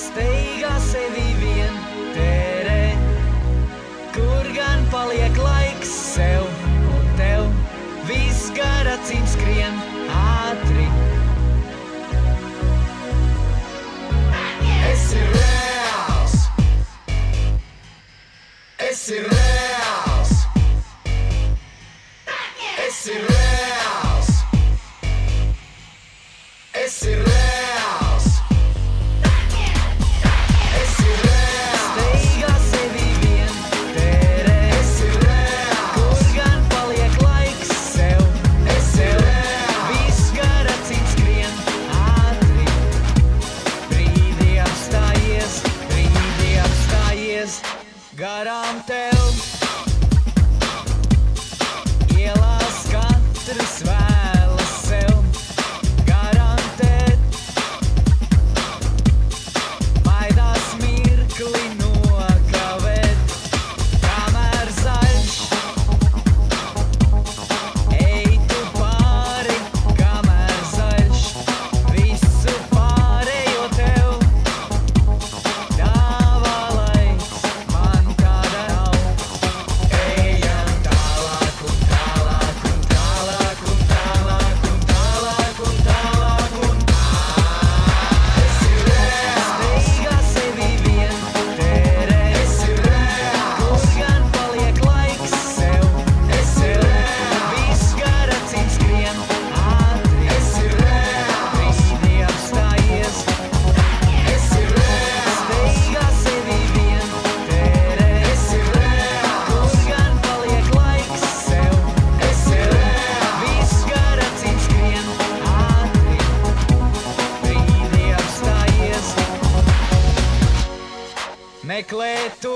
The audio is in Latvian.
Steigā sevi vien tērē, kur gan paliek laiks sev un tev, viss gar acīm skrien ātri. Esi reāls, esi reāls, esi reāls, esi reāls, esi reāls. Steigā sevi vien tērē, Esi reāls, kur gan paliek laiks sev un esi tev, reāls, viss gar acīm skrien ātri. Brīdī apstājies garām tev. Ielās katrs vēlas sev garantēt, baidās mirkli nokavēt, kamēr zaļš. Ej tu pāri, kamēr zaļš, visu pārējo tev dāvā laiks, man tāda nav. Ejam tālāk un tālāk un tālāk un tālāk un tālāk un tālāk un esi reāls, steigā sevi vien tērē, esi reāls, kur gan paliek laiks sev un esi tev, reāls, viss gar acīm skrien ātri. esi reāls, Brīdī apstājies, esi reāls, steigā sevi vien tērē, esi reāls, kur gan paliek laiks sev un esi tev, reāls, viss gar acīm skrien ātri. Brīdī apstājies, meklē tu